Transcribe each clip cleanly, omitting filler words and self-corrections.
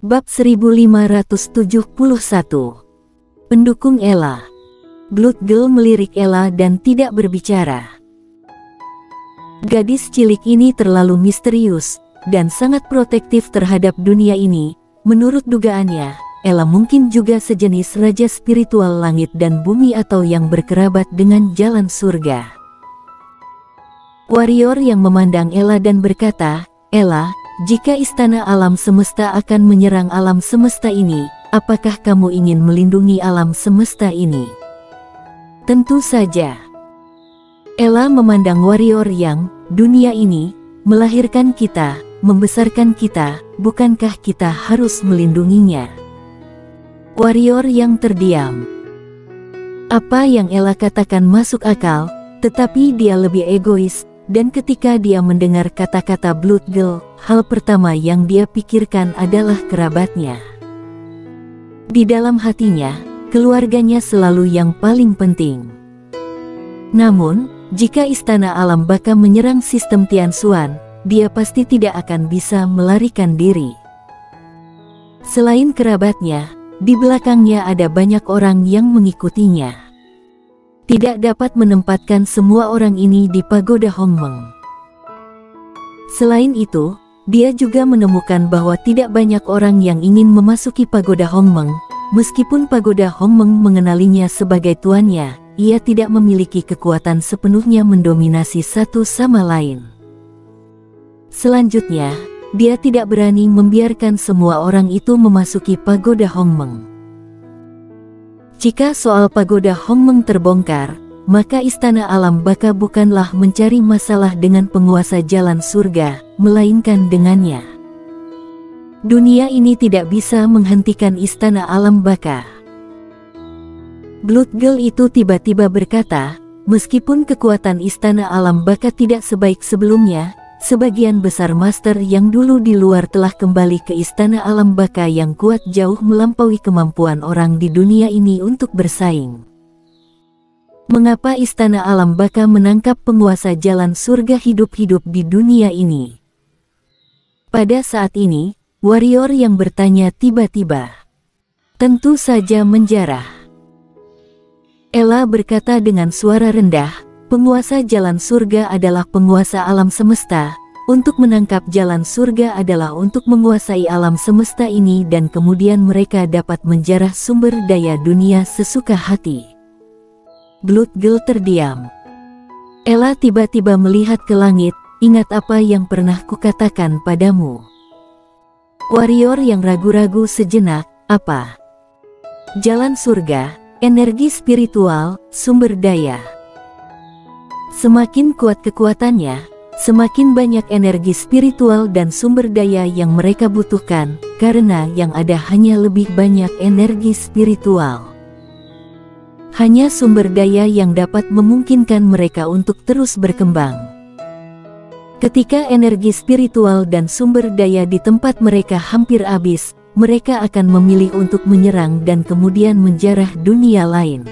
Bab 1571. Pendukung Ella. Blood Girl melirik Ella dan tidak berbicara. Gadis cilik ini terlalu misterius dan sangat protektif terhadap dunia ini. Menurut dugaannya, Ella mungkin juga sejenis raja spiritual langit dan bumi atau yang berkerabat dengan jalan surga. Warrior yang memandang Ella dan berkata, "Ella, jika istana alam semesta akan menyerang alam semesta ini, apakah kamu ingin melindungi alam semesta ini?" Tentu saja. Ella memandang warrior yang, "Dunia ini melahirkan kita, membesarkan kita, bukankah kita harus melindunginya?" Warrior yang terdiam. Apa yang Ella katakan masuk akal, tetapi dia lebih egois, dan ketika dia mendengar kata-kata Blood Girl, hal pertama yang dia pikirkan adalah kerabatnya. Di dalam hatinya, keluarganya selalu yang paling penting. Namun, jika istana alam baka menyerang sistem Tianxuan, dia pasti tidak akan bisa melarikan diri. Selain kerabatnya, di belakangnya ada banyak orang yang mengikutinya. Tidak dapat menempatkan semua orang ini di pagoda Hongmeng. Selain itu, dia juga menemukan bahwa tidak banyak orang yang ingin memasuki pagoda Hongmeng. Meskipun pagoda Hongmeng mengenalinya sebagai tuannya, ia tidak memiliki kekuatan sepenuhnya mendominasi satu sama lain. Selanjutnya, dia tidak berani membiarkan semua orang itu memasuki pagoda Hongmeng. Jika soal pagoda Hongmeng terbongkar, maka istana alam baka bukanlah mencari masalah dengan penguasa jalan surga, melainkan dengannya. Dunia ini tidak bisa menghentikan istana alam baka. Blood Girl itu tiba-tiba berkata, meskipun kekuatan istana alam baka tidak sebaik sebelumnya, sebagian besar master yang dulu di luar telah kembali ke istana alam baka yang kuat jauh melampaui kemampuan orang di dunia ini untuk bersaing. Mengapa istana alam baka menangkap penguasa jalan surga hidup-hidup di dunia ini? Pada saat ini, warrior yang bertanya tiba-tiba. Tentu saja menjarah. Ella berkata dengan suara rendah, penguasa jalan surga adalah penguasa alam semesta. Untuk menangkap jalan surga adalah untuk menguasai alam semesta ini dan kemudian mereka dapat menjarah sumber daya dunia sesuka hati. Blood Girl terdiam. Ella tiba-tiba melihat ke langit, "Ingat apa yang pernah kukatakan padamu?" Warrior yang ragu-ragu sejenak, "Apa?" "Jalan surga, energi spiritual, sumber daya. Semakin kuat kekuatannya, semakin banyak energi spiritual dan sumber daya yang mereka butuhkan, karena yang ada hanya lebih banyak energi spiritual. Hanya sumber daya yang dapat memungkinkan mereka untuk terus berkembang. Ketika energi spiritual dan sumber daya di tempat mereka hampir habis, mereka akan memilih untuk menyerang dan kemudian menjarah dunia lain."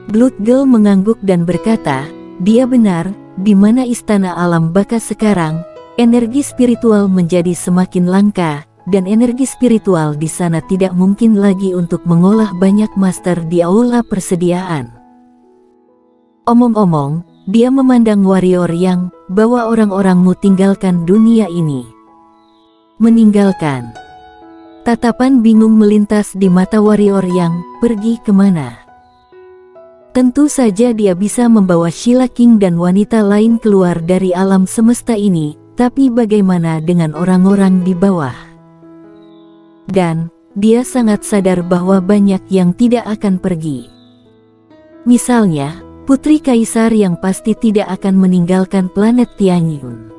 Blood Girl mengangguk dan berkata, "Dia benar, di mana istana alam baka sekarang, energi spiritual menjadi semakin langka, dan energi spiritual di sana tidak mungkin lagi untuk mengolah banyak master di aula persediaan." Omong-omong, dia memandang warrior yang, "Bawa orang-orangmu tinggalkan dunia ini." Meninggalkan. Tatapan bingung melintas di mata warrior yang, "Pergi kemana?" Tentu saja dia bisa membawa Sheila King dan wanita lain keluar dari alam semesta ini, tapi bagaimana dengan orang-orang di bawah? Dan, dia sangat sadar bahwa banyak yang tidak akan pergi. Misalnya, Putri Kaisar yang pasti tidak akan meninggalkan planet Tianyun.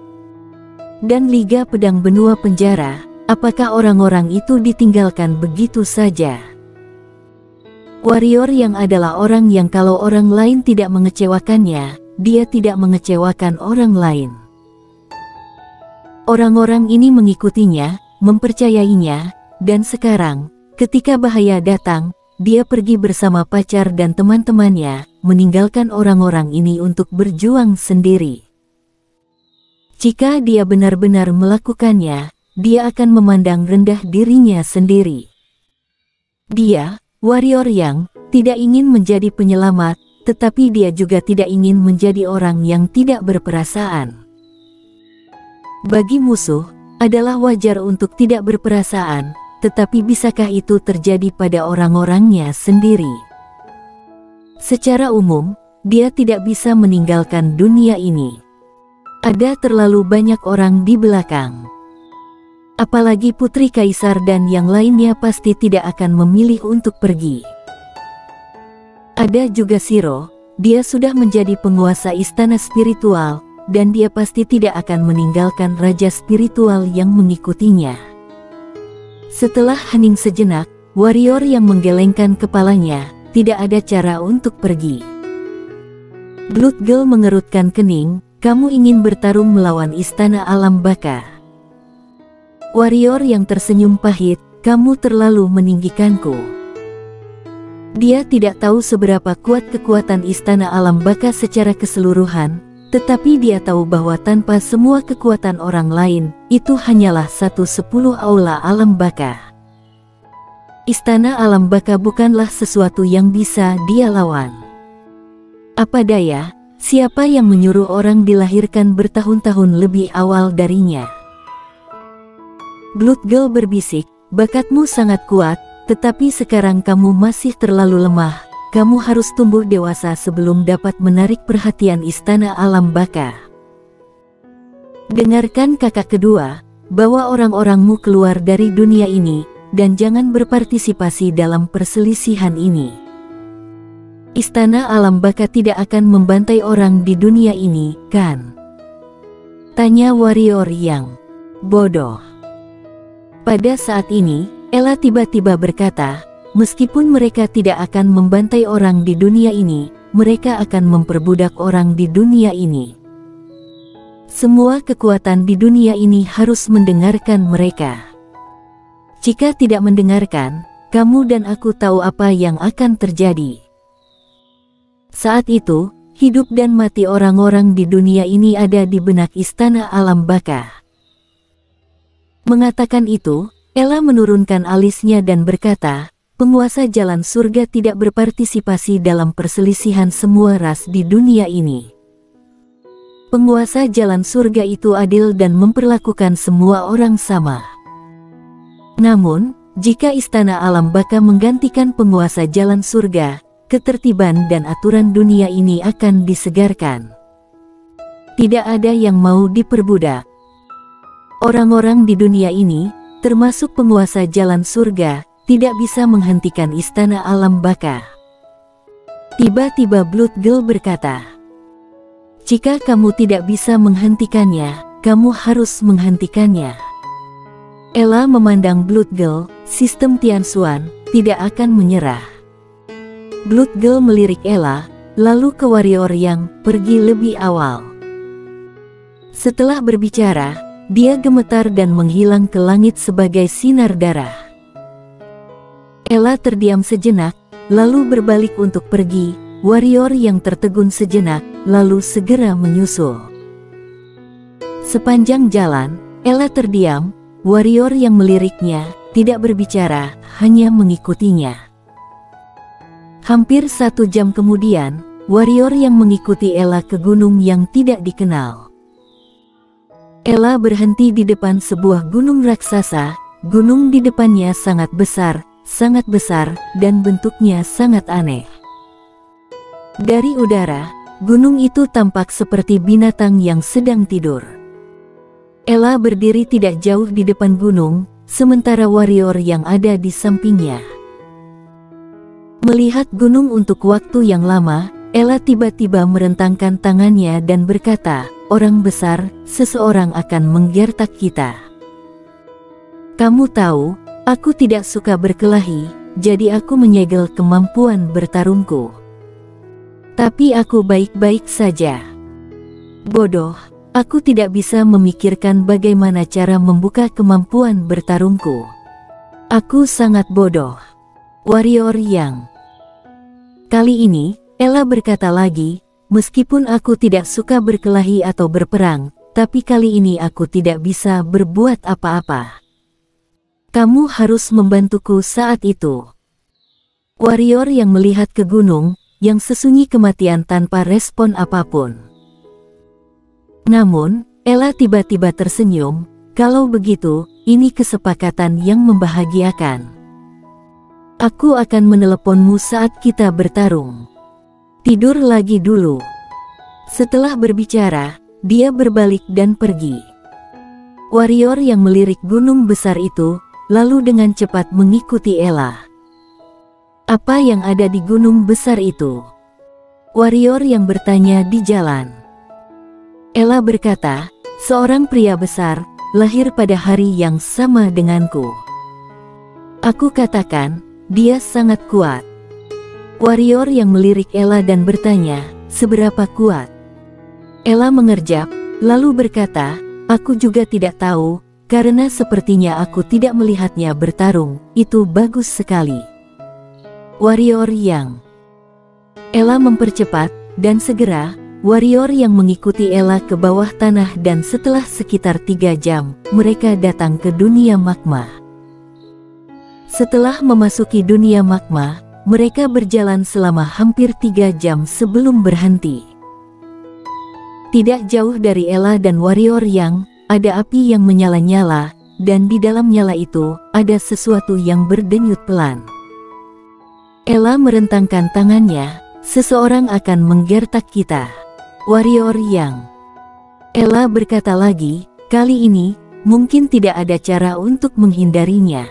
Dan Liga Pedang Benua Penjara, apakah orang-orang itu ditinggalkan begitu saja? Warrior yang adalah orang yang kalau orang lain tidak mengecewakannya, dia tidak mengecewakan orang lain. Orang-orang ini mengikutinya, mempercayainya, dan sekarang, ketika bahaya datang, dia pergi bersama pacar dan teman-temannya, meninggalkan orang-orang ini untuk berjuang sendiri. Jika dia benar-benar melakukannya, dia akan memandang rendah dirinya sendiri. Dia, warrior yang tidak ingin menjadi penyelamat, tetapi dia juga tidak ingin menjadi orang yang tidak berperasaan. Bagi musuh, adalah wajar untuk tidak berperasaan, tetapi bisakah itu terjadi pada orang-orangnya sendiri? Secara umum, dia tidak bisa meninggalkan dunia ini. Ada terlalu banyak orang di belakang. Apalagi Putri Kaisar dan yang lainnya pasti tidak akan memilih untuk pergi. Ada juga Shiro, dia sudah menjadi penguasa istana spiritual, dan dia pasti tidak akan meninggalkan raja spiritual yang mengikutinya. Setelah hening sejenak, warrior yang menggelengkan kepalanya, tidak ada cara untuk pergi. Blood Girl mengerutkan kening, kamu ingin bertarung melawan istana alam baka. Warrior yang tersenyum pahit, kamu terlalu meninggikanku. Dia tidak tahu seberapa kuat kekuatan istana alam baka secara keseluruhan, tetapi dia tahu bahwa tanpa semua kekuatan orang lain, itu hanyalah 1/10 aula alam baka. Istana alam baka bukanlah sesuatu yang bisa dia lawan. Apa daya, siapa yang menyuruh orang dilahirkan bertahun-tahun lebih awal darinya? Blood Girl berbisik, bakatmu sangat kuat, tetapi sekarang kamu masih terlalu lemah. Kamu harus tumbuh dewasa sebelum dapat menarik perhatian istana alam baka. Dengarkan kakak kedua, bawa orang-orangmu keluar dari dunia ini, dan jangan berpartisipasi dalam perselisihan ini. Istana alam baka tidak akan membantai orang di dunia ini, kan? Tanya warrior yang bodoh. Pada saat ini, Ella tiba-tiba berkata, meskipun mereka tidak akan membantai orang di dunia ini, mereka akan memperbudak orang di dunia ini. Semua kekuatan di dunia ini harus mendengarkan mereka. Jika tidak mendengarkan, kamu dan aku tahu apa yang akan terjadi. Saat itu, hidup dan mati orang-orang di dunia ini ada di benak istana alam baka. Mengatakan itu, Ella menurunkan alisnya dan berkata, penguasa jalan surga tidak berpartisipasi dalam perselisihan semua ras di dunia ini. Penguasa jalan surga itu adil dan memperlakukan semua orang sama. Namun, jika istana alam baka menggantikan penguasa jalan surga, ketertiban dan aturan dunia ini akan disegarkan. Tidak ada yang mau diperbudak. Orang-orang di dunia ini, termasuk penguasa jalan surga, tidak bisa menghentikan istana alam baka. Tiba-tiba Blood Girl berkata, jika kamu tidak bisa menghentikannya, kamu harus menghentikannya. Ella memandang Blood Girl, sistem Tianxuan, tidak akan menyerah. Blood Girl melirik Ella, lalu ke warrior yang pergi lebih awal. Setelah berbicara, dia gemetar dan menghilang ke langit sebagai sinar darah. Ella terdiam sejenak, lalu berbalik untuk pergi. Warrior yang tertegun sejenak, lalu segera menyusul. Sepanjang jalan, Ella terdiam. Warrior yang meliriknya tidak berbicara, hanya mengikutinya. Hampir 1 jam kemudian, warrior yang mengikuti Ella ke gunung yang tidak dikenal. Ella berhenti di depan sebuah gunung raksasa. Gunung di depannya sangat besar, dan bentuknya sangat aneh. Dari udara, gunung itu tampak seperti binatang yang sedang tidur. Ella berdiri tidak jauh di depan gunung, sementara warrior yang ada di sampingnya. Melihat gunung untuk waktu yang lama, Ella tiba-tiba merentangkan tangannya dan berkata, orang besar, seseorang akan menggertak kita. Kamu tahu, aku tidak suka berkelahi, jadi aku menyegel kemampuan bertarungku. Tapi aku baik-baik saja. Bodoh, aku tidak bisa memikirkan bagaimana cara membuka kemampuan bertarungku. Aku sangat bodoh. Warrior yang kali ini, Ella berkata lagi, meskipun aku tidak suka berkelahi atau berperang, tapi kali ini aku tidak bisa berbuat apa-apa. Kamu harus membantuku saat itu. Warrior yang melihat ke gunung, yang sesunyi kematian tanpa respon apapun. Namun, Ella tiba-tiba tersenyum, kalau begitu, ini kesepakatan yang membahagiakan. Aku akan meneleponmu saat kita bertarung. Tidur lagi dulu. Setelah berbicara, dia berbalik dan pergi. Warrior yang melirik gunung besar itu, lalu dengan cepat mengikuti Ella. Apa yang ada di gunung besar itu? Warrior yang bertanya di jalan. Ella berkata, seorang pria besar, lahir pada hari yang sama denganku. Aku katakan, dia sangat kuat. Warrior yang melirik Ella dan bertanya, seberapa kuat? Ella mengerjap, lalu berkata, aku juga tidak tahu, karena sepertinya aku tidak melihatnya bertarung, itu bagus sekali. Warrior yang... Ella mempercepat, dan segera, warrior yang mengikuti Ella ke bawah tanah dan setelah sekitar 3 jam, mereka datang ke dunia magma. Setelah memasuki dunia magma, mereka berjalan selama hampir 3 jam sebelum berhenti. Tidak jauh dari Ella dan warrior yang, ada api yang menyala-nyala, dan di dalam nyala itu, ada sesuatu yang berdenyut pelan. Ella merentangkan tangannya, seseorang akan menggertak kita. Warrior yang... Ella berkata lagi, kali ini, mungkin tidak ada cara untuk menghindarinya.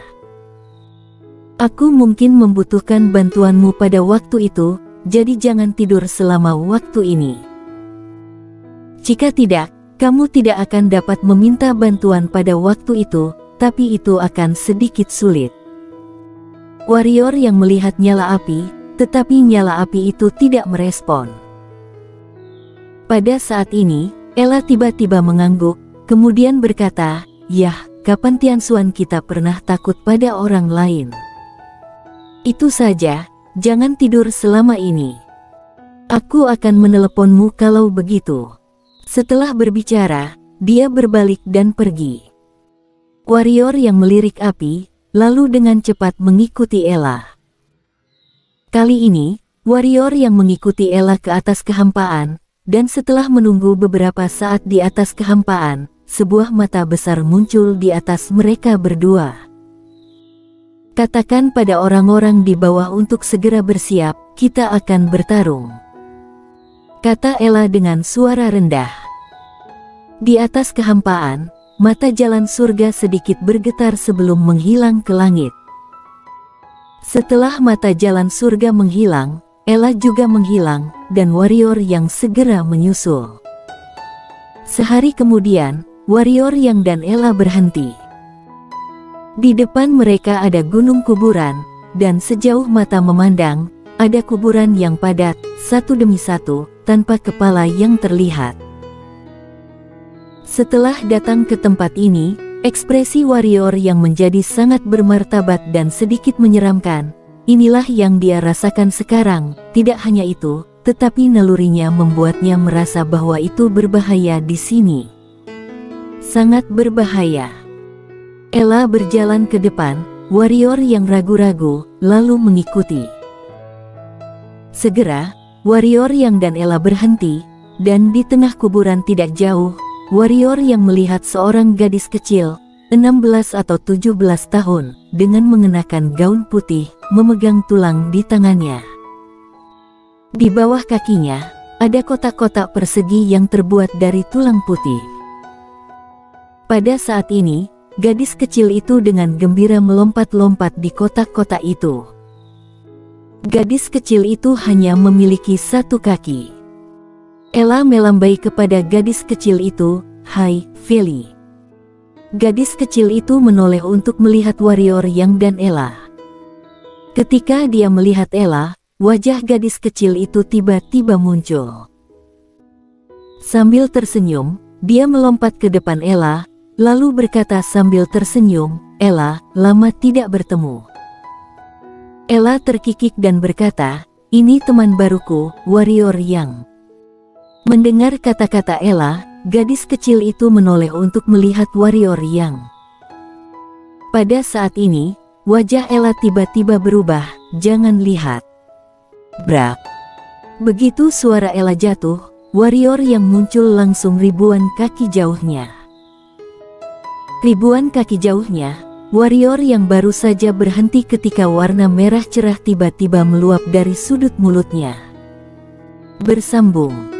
Aku mungkin membutuhkan bantuanmu pada waktu itu, jadi jangan tidur selama waktu ini. Jika tidak, kamu tidak akan dapat meminta bantuan pada waktu itu, tapi itu akan sedikit sulit. Warrior yang melihat nyala api, tetapi nyala api itu tidak merespon. Pada saat ini, Ella tiba-tiba mengangguk, kemudian berkata, yah, kapan Tianxuan kita pernah takut pada orang lain? Itu saja, jangan tidur selama ini. Aku akan meneleponmu kalau begitu. Setelah berbicara, dia berbalik dan pergi. Warrior yang melirik api, lalu dengan cepat mengikuti Ella. Kali ini, warrior yang mengikuti Ella ke atas kehampaan, dan setelah menunggu beberapa saat di atas kehampaan, sebuah mata besar muncul di atas mereka berdua. Katakan pada orang-orang di bawah untuk segera bersiap, kita akan bertarung. Kata Ella dengan suara rendah. Di atas kehampaan, mata jalan surga sedikit bergetar sebelum menghilang ke langit. Setelah mata jalan surga menghilang, Ella juga menghilang, dan warrior yang segera menyusul. Sehari kemudian, warrior yang dan Ella berhenti. Di depan mereka ada gunung kuburan, dan sejauh mata memandang, ada kuburan yang padat, satu demi satu, tanpa kepala yang terlihat. Setelah datang ke tempat ini, ekspresi warrior yang menjadi sangat bermartabat dan sedikit menyeramkan. Inilah yang dia rasakan sekarang. Tidak hanya itu, tetapi nalurinya membuatnya merasa bahwa itu berbahaya di sini. Sangat berbahaya. Ella berjalan ke depan, warrior yang ragu-ragu, lalu mengikuti. Segera, warrior yang dan Ella berhenti, dan di tengah kuburan tidak jauh, warrior yang melihat seorang gadis kecil, 16 atau 17 tahun, dengan mengenakan gaun putih, memegang tulang di tangannya. Di bawah kakinya, ada kotak-kotak persegi yang terbuat dari tulang putih. Pada saat ini, gadis kecil itu dengan gembira melompat-lompat di kotak-kotak itu. Gadis kecil itu hanya memiliki satu kaki. Ella melambai kepada gadis kecil itu, "Hai, Feli." Gadis kecil itu menoleh untuk melihat warrior yang dan Ella. Ketika dia melihat Ella, wajah gadis kecil itu tiba-tiba muncul. Sambil tersenyum, dia melompat ke depan Ella, lalu berkata sambil tersenyum, "Ella, lama tidak bertemu." Ella terkikik dan berkata, "Ini teman baruku, warrior yang..." Mendengar kata-kata Ella, Gadis kecil itu menoleh untuk melihat warrior yang. Pada saat ini, wajah Ella tiba-tiba berubah. Jangan lihat. Brak. Begitu suara Ella jatuh, warrior yang muncul langsung ribuan kaki jauhnya. Ribuan kaki jauhnya, warrior yang baru saja berhenti ketika warna merah cerah tiba-tiba meluap dari sudut mulutnya. Bersambung.